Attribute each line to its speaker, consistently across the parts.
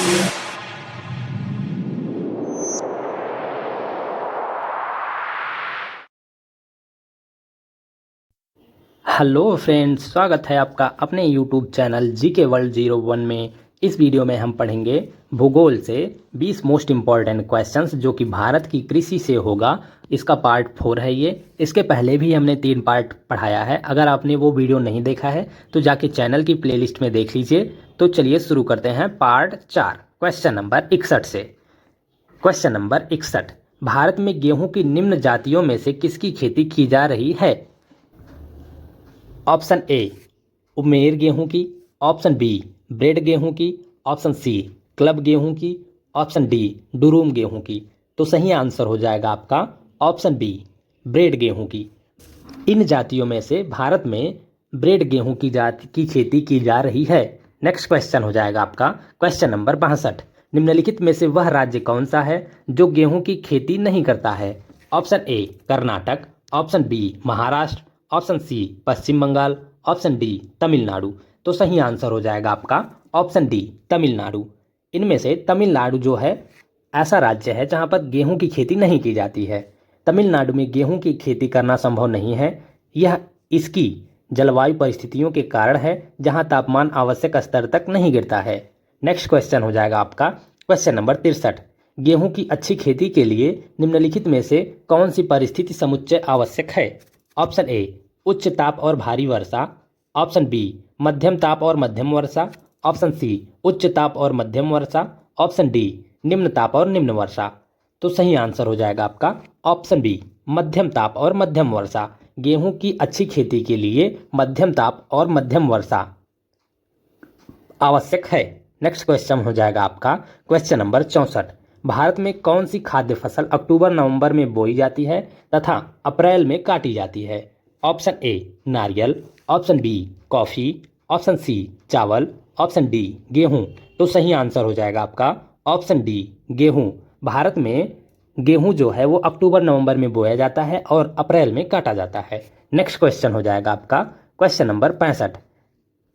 Speaker 1: Hello friends, स्वागत है आपका अपने यूट्यूब चैनल जीके वर्ल्ड 01 में। इस वीडियो में हम पढ़ेंगे भूगोल से 20 मोस्ट इम्पॉर्टेंट क्वेश्चंस जो कि भारत की कृषि से होगा। इसका पार्ट 4 है ये। इसके पहले भी हमने 3 पार्ट पढ़ाया है। अगर आपने वो वीडियो नहीं देखा है तो जाके चैनल की प्लेलिस्ट में देख लीजिए। तो चलिए शुरू करते हैं पार्ट 4 क्वेश्चन नंबर 61 से। क्वेश्चन नंबर 61, भारत में गेहूं की निम्न जातियों में से किसकी खेती की जा रही है? ऑप्शन ए उमेर गेहूं की, ऑप्शन बी ब्रेड गेहूं की, ऑप्शन सी क्लब गेहूं की, ऑप्शन डी डुरूम गेहूं की। तो सही आंसर हो जाएगा आपका ऑप्शन बी ब्रेड गेहूं की। इन जातियों में से भारत में ब्रेड गेहूं की जाति की खेती की जा रही है। नेक्स्ट क्वेश्चन हो जाएगा आपका क्वेश्चन नंबर 62, निम्नलिखित में से वह राज्य कौन सा है जो गेहूं की खेती नहीं करता है? Option A Karnataka, option B Maharashtra, option C Paschim Bengal, option D Tamil Nadu. तो सही आंसर हो जाएगा आपका ऑप्शन डी तमिलनाडु। इनमें से तमिलनाडु जो है ऐसा राज्य है जहां पर गेहूं की खेती नहीं की जाती है। तमिलनाडु में गेहूं की खेती करना संभव नहीं है। यह इसकी जलवायु परिस्थितियों के कारण है जहां तापमान आवश्यक स्तर तक नहीं गिरता है। नेक्स्ट क्वेश्चन हो जाएगा आपका क्वेश्चन नंबर 63, गेहूं की अच्छी खेती के लिए निम्नलिखित में से कौन सी परिस्थिति समुच्चय आवश्यक है? ऑप्शन ए उच्च ताप और भारी वर्षा, ऑप्शन बी मध्यम ताप और मध्यम वर्षा, ऑप्शन सी उच्च ताप और मध्यम वर्षा, ऑप्शन डी निम्न ताप और निम्न वर्षा। तो सही आंसर हो जाएगा आपका ऑप्शन बी मध्यम ताप और मध्यम वर्षा। गेहूं की अच्छी खेती के लिए मध्यम ताप और मध्यम वर्षा आवश्यक है। नेक्स्ट क्वेश्चन हो जाएगा आपका क्वेश्चन नंबर 64, भारत में कौन सी खाद्य फसल अक्टूबर नवंबर में बोई जाती है तथा अप्रैल में काटी जाती है? ऑप्शन ए नारियल, option B coffee, option C चावल, ऑप्शन डी गेहूं। तो सही आंसर हो जाएगा आपका ऑप्शन डी गेहूं। भारत में गेहूं जो है वो अक्टूबर नवंबर में बोया जाता है और अप्रैल में काटा जाता है। नेक्स्ट क्वेश्चन हो जाएगा आपका क्वेश्चन नंबर 65,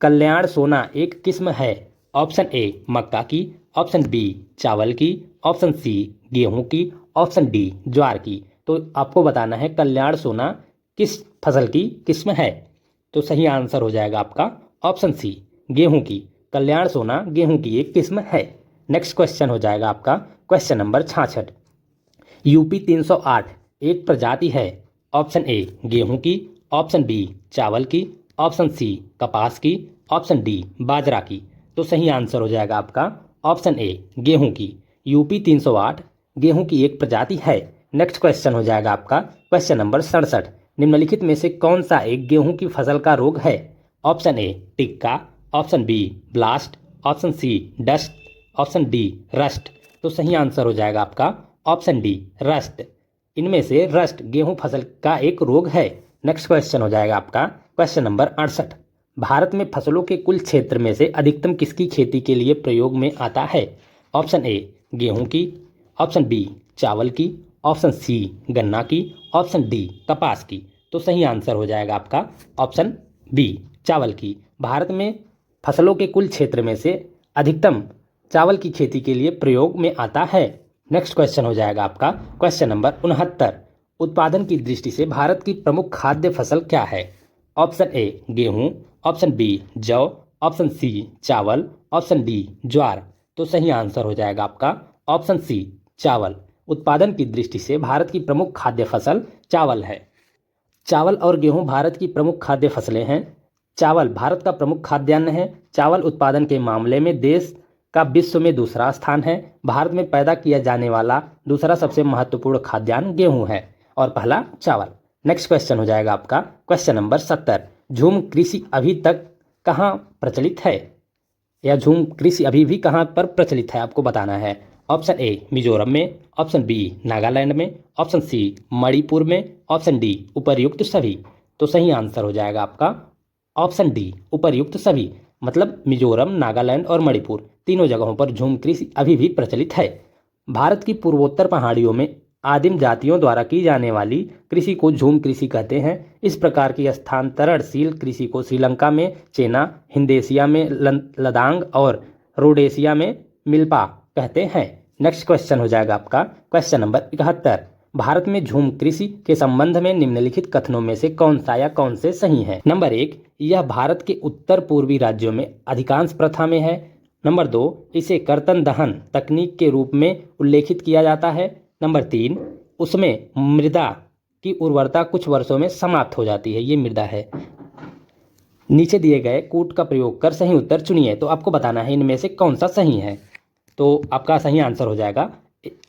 Speaker 1: कल्याण सोना एक किस्म है। ऑप्शन ए मक्का की, ऑप्शन बी चावल की, ऑप्शन सी गेहूं की, ऑप्शन डी ज्वार की। तो आपको बताना है कल्याण सोना किस फसल की किस्म है। तो सही आंसर हो जाएगा आपका ऑप्शन सी गेहूं की। कल्याण सोना गेहूं की एक किस्म है। नेक्स्ट क्वेश्चन हो जाएगा आपका क्वेश्चन नंबर 66, यूपी 308 एक प्रजाति है। ऑप्शन ए गेहूं की, ऑप्शन बी चावल की, ऑप्शन सी कपास की, ऑप्शन डी बाजरा की। तो सही आंसर हो जाएगा आपका ऑप्शन ए गेहूं की। यूपी 308 गेहूं की एक प्रजाति है। नेक्स्ट क्वेश्चन हो जाएगा आपका क्वेश्चन नंबर 67, निम्नलिखित में से कौन सा एक गेहूं की फसल का रोग है? ऑप्शन ए टिक्का, option B blast, option C dust, option D rust. तो सही आंसर हो जाएगा आपका ऑप्शन डी रस्ट। इनमें से रस्ट गेहूं फसल का एक रोग है। नेक्स्ट क्वेश्चन हो जाएगा आपका क्वेश्चन नंबर 68, भारत में फसलों के कुल क्षेत्र में से अधिकतम किसकी खेती के लिए प्रयोग में आता है? ऑप्शन ए गेहूं की, ऑप्शन बी चावल की, ऑप्शन सी गन्ना की, ऑप्शन डी कपास की। तो सही आंसर हो जाएगा आपका ऑप्शन बी चावल की। भारत में फसलों के कुल क्षेत्र में से अधिकतम चावल की खेती के लिए प्रयोग में आता है। नेक्स्ट क्वेश्चन हो जाएगा आपका क्वेश्चन नंबर 69, उत्पादन की दृष्टि से भारत की प्रमुख खाद्य फसल क्या है? ऑप्शन ए गेहूं, ऑप्शन बी जौ, ऑप्शन सी चावल, ऑप्शन डी ज्वार। तो सही आंसर हो जाएगा आपका ऑप्शन सी चावल। उत्पादन की दृष्टि से भारत की प्रमुख खाद्य फसल चावल है। चावल और गेहूं भारत की प्रमुख खाद्य फसलें हैं। चावल भारत का प्रमुख खाद्यान्न है। चावल उत्पादन के मामले में देश का विश्व में दूसरा स्थान है। भारत में पैदा किया जाने वाला दूसरा सबसे महत्वपूर्ण खाद्यान्न गेहूं है और पहला चावल। नेक्स्ट क्वेश्चन हो जाएगा आपका क्वेश्चन नंबर 70, झूम कृषि अभी तक कहाँ प्रचलित है? या झूम कृषि अभी भी कहाँ पर प्रचलित है आपको बताना है। ऑप्शन ए मिजोरम में, ऑप्शन बी नागालैंड में, ऑप्शन सी मणिपुर में, ऑप्शन डी उपर्युक्त सभी। तो सही आंसर हो जाएगा आपका ऑप्शन डी उपर्युक्त सभी। मतलब मिजोरम, नागालैंड और मणिपुर तीनों जगहों पर झूम कृषि अभी भी प्रचलित है। भारत की पूर्वोत्तर पहाड़ियों में आदिम जातियों द्वारा की जाने वाली कृषि को झूम कृषि कहते हैं। इस प्रकार की स्थानांतरणशील कृषि को श्रीलंका में चेना, हिंदेशिया में लदांग और रोडेशिया में मिल्पा कहते हैं। नेक्स्ट क्वेश्चन हो जाएगा आपका क्वेश्चन नंबर 71। भारत में झूम कृषि के संबंध में निम्नलिखित कथनों में से कौन सा या कौन से सही है? नंबर 1, यह भारत के उत्तर पूर्वी राज्यों में अधिकांश प्रथा में है। नंबर 2, इसे कर्तन दहन तकनीक के रूप में उल्लेखित किया जाता है। नंबर 3, उसमें मृदा की उर्वरता कुछ वर्षों में समाप्त हो जाती है। ये मृदा है। नीचे दिए गए कूट का प्रयोग कर सही उत्तर चुनिए। तो आपको बताना है इनमें से कौन सा सही है। तो आपका सही आंसर हो जाएगा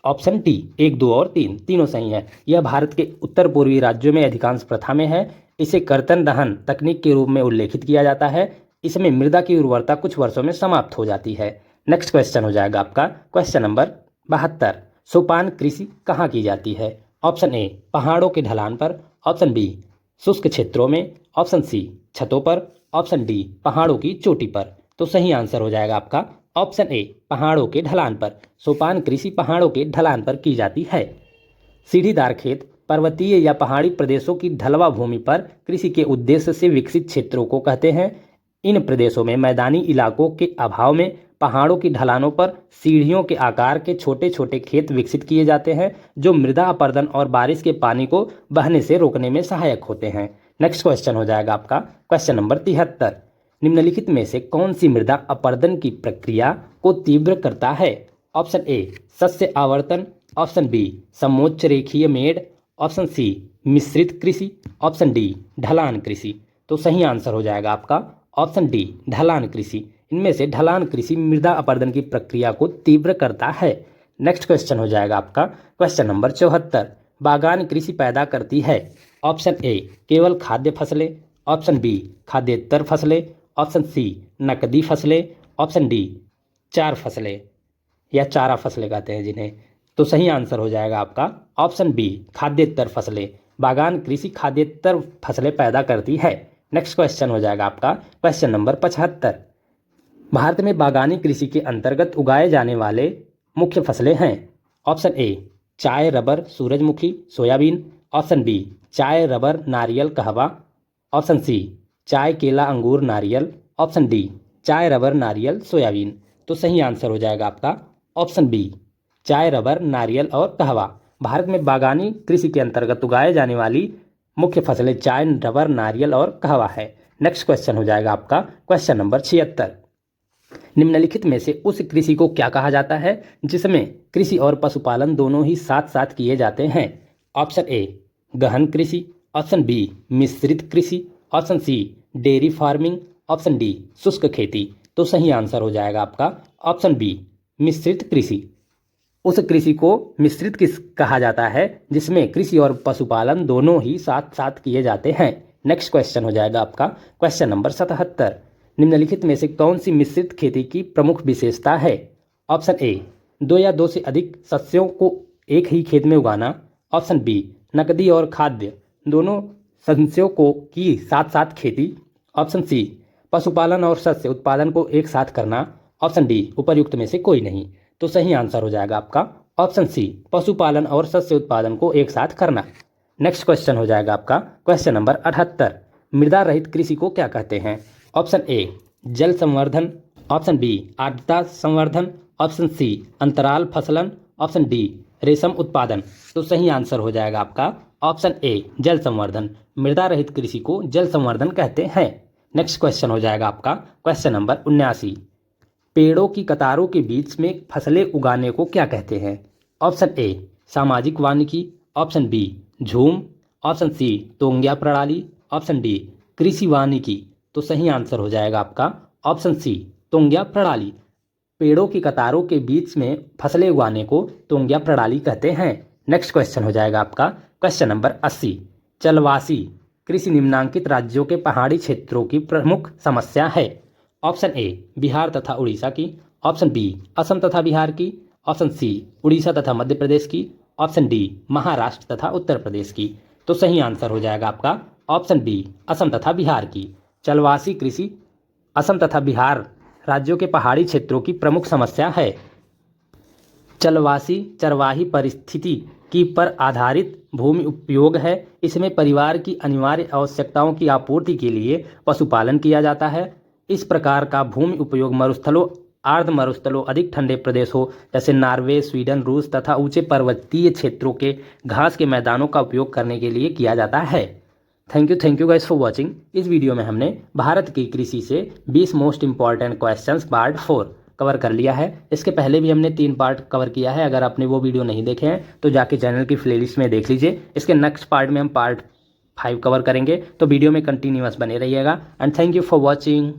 Speaker 1: ऑप्शन टी, 1, 2 और 3 तीनों सही है। यह भारत के उत्तर पूर्वी राज्यों में अधिकांश प्रथा में है। इसे कर्तन दहन तकनीक के रूप में उल्लेखित किया जाता है। इसमें मृदा की उर्वरता कुछ वर्षों में समाप्त हो जाती है। नेक्स्ट क्वेश्चन हो जाएगा आपका क्वेश्चन नंबर 72। सोपान कृषि कहाँ की जाती है? ऑप्शन ए, पहाड़ों के ढलान पर। ऑप्शन बी, शुष्क क्षेत्रों में। ऑप्शन सी, छतों पर। ऑप्शन डी, पहाड़ों की चोटी पर। तो सही आंसर हो जाएगा आपका ऑप्शन ए, पहाड़ों के ढलान पर। सोपान कृषि पहाड़ों के ढलान पर की जाती है। सीढ़ीदार खेत पर्वतीय या पहाड़ी प्रदेशों की ढलवा भूमि पर कृषि के उद्देश्य से विकसित क्षेत्रों को कहते हैं। इन प्रदेशों में मैदानी इलाकों के अभाव में पहाड़ों की ढलानों पर सीढ़ियों के आकार के छोटे छोटे खेत विकसित किए जाते हैं, जो मृदा अपरदन और बारिश के पानी को बहने से रोकने में सहायक होते हैं। नेक्स्ट क्वेश्चन हो जाएगा आपका क्वेश्चन नंबर 73। निम्नलिखित में से कौन सी मृदा अपरदन की प्रक्रिया को तीव्र करता है? ऑप्शन ए, सस्य आवर्तन। ऑप्शन बी, समोच्च रेखीय मेड़। ऑप्शन सी, मिश्रित कृषि। ऑप्शन डी, ढलान कृषि। तो सही आंसर हो जाएगा आपका ऑप्शन डी, ढलान कृषि। इनमें से ढलान कृषि मृदा अपरदन की प्रक्रिया को तीव्र करता है। नेक्स्ट क्वेश्चन हो जाएगा आपका क्वेश्चन नंबर 74। बागान कृषि पैदा करती है। ऑप्शन ए, केवल खाद्य फसलें। ऑप्शन बी, खाद्येतर फसलें। ऑप्शन सी, नकदी फसलें। ऑप्शन डी, चार फसलें या चारा फसलें कहते हैं जिन्हें। तो सही आंसर हो जाएगा आपका ऑप्शन बी, खाद्येतर फसलें। बागान कृषि खाद्येतर फसलें पैदा करती है। नेक्स्ट क्वेश्चन हो जाएगा आपका क्वेश्चन नंबर 75। भारत में बागानी कृषि के अंतर्गत उगाए जाने वाले मुख्य फसलें हैं। ऑप्शन ए, चाय, रबर, सूरजमुखी, सोयाबीन। ऑप्शन बी, चाय, रबर, नारियल, कहवा। ऑप्शन सी, चाय, केला, अंगूर, नारियल। ऑप्शन डी, चाय, रबर, नारियल, सोयाबीन। तो सही आंसर हो जाएगा आपका ऑप्शन बी, चाय, रबर, नारियल और कहवा। भारत में बागानी कृषि के अंतर्गत उगाए जाने वाली मुख्य फसलें चाय, रबर, नारियल और कहवा है। नेक्स्ट क्वेश्चन हो जाएगा आपका क्वेश्चन नंबर 76। निम्नलिखित में से उस कृषि को क्या कहा जाता है जिसमें कृषि और पशुपालन दोनों ही साथ साथ किए जाते हैं? ऑप्शन ए, गहन कृषि। ऑप्शन बी, मिश्रित कृषि। Option C, dairy farming. Option D, शुष्क खेती। तो सही आंसर हो जाएगा आपका ऑप्शन बी, मिश्रित कृषि। उस कृषि को मिश्रित कृषि कहा जाता है जिसमें कृषि और पशुपालन दोनों ही साथ साथ किए जाते हैं। नेक्स्ट क्वेश्चन हो जाएगा आपका क्वेश्चन नंबर 77। निम्नलिखित में से कौन सी मिश्रित खेती की प्रमुख विशेषता है? ऑप्शन ए, 2 या 2 से अधिक सस्यों को एक ही खेत में उगाना। ऑप्शन बी, नकदी और खाद्य दोनों सस्यों को की साथ साथ खेती। ऑप्शन सी, पशुपालन और शस्य उत्पादन को एक साथ करना। ऑप्शन डी, उपर्युक्त में से कोई नहीं। तो सही आंसर हो जाएगा आपका ऑप्शन सी, पशुपालन और शस्य उत्पादन को एक साथ करना। नेक्स्ट क्वेश्चन हो जाएगा आपका क्वेश्चन नंबर 78। मृदा रहित कृषि को क्या कहते हैं? ऑप्शन ए, जल संवर्धन। ऑप्शन बी, आर्द्रता संवर्धन। ऑप्शन सी, अंतराल फसलन। ऑप्शन डी, रेशम उत्पादन। तो सही आंसर हो जाएगा आपका ऑप्शन ए, जल संवर्धन। मृदा रहित कृषि को जल संवर्धन कहते हैं। नेक्स्ट क्वेश्चन हो जाएगा आपका क्वेश्चन नंबर 79। पेड़ों की कतारों के बीच में फसलें उगाने को क्या कहते हैं? ऑप्शन ए, सामाजिक वानिकी। ऑप्शन बी, झूम। ऑप्शन सी, तोंग्या प्रणाली। ऑप्शन डी, कृषि वानिकी। तो सही आंसर हो जाएगा आपका ऑप्शन सी, तोंग्या प्रणाली। पेड़ों की कतारों के बीच में फसलें उगाने को तोंग्या प्रणाली कहते हैं। नेक्स्ट क्वेश्चन हो जाएगा आपका क्वेश्चन नंबर 80। चलवासी कृषि निम्नांकित राज्यों के पहाड़ी क्षेत्रों की प्रमुख समस्या है। ऑप्शन ए, बिहार तथा उड़ीसा की। ऑप्शन बी, असम तथा बिहार की। ऑप्शन सी, उड़ीसा तथा मध्य प्रदेश की। ऑप्शन डी, महाराष्ट्र तथा उत्तर प्रदेश की। तो सही आंसर हो जाएगा आपका ऑप्शन बी, असम तथा बिहार की। चलवासी कृषि असम तथा बिहार राज्यों के पहाड़ी क्षेत्रों की प्रमुख समस्या है। चलवासी चरवाही परिस्थिति की पर आधारित भूमि उपयोग है। इसमें परिवार की अनिवार्य आवश्यकताओं की आपूर्ति के लिए पशुपालन किया जाता है। इस प्रकार का भूमि उपयोग मरुस्थलों आर्द्र मरुस्थलों अधिक ठंडे प्रदेश हो जैसे नॉर्वे, स्वीडन, रूस तथा ऊंचे पर्वतीय क्षेत्रों के घास के मैदानों का उपयोग करने के लिए किया जाता है। Thank you guys for watching. इस वीडियो में हमने भारत की कृषि से 20 most important questions part 4 cover कर लिया है। इसके पहले भी हमने 3 पार्ट कवर किया है। अगर आपने वो वीडियो नहीं देखे हैं तो जाके चैनल की प्लेलिस्ट में देख लीजिए। इसके नेक्स्ट पार्ट में हम पार्ट 5 कवर करेंगे, तो वीडियो में कंटिन्यूअस बने रहिएगा। And thank you for watching.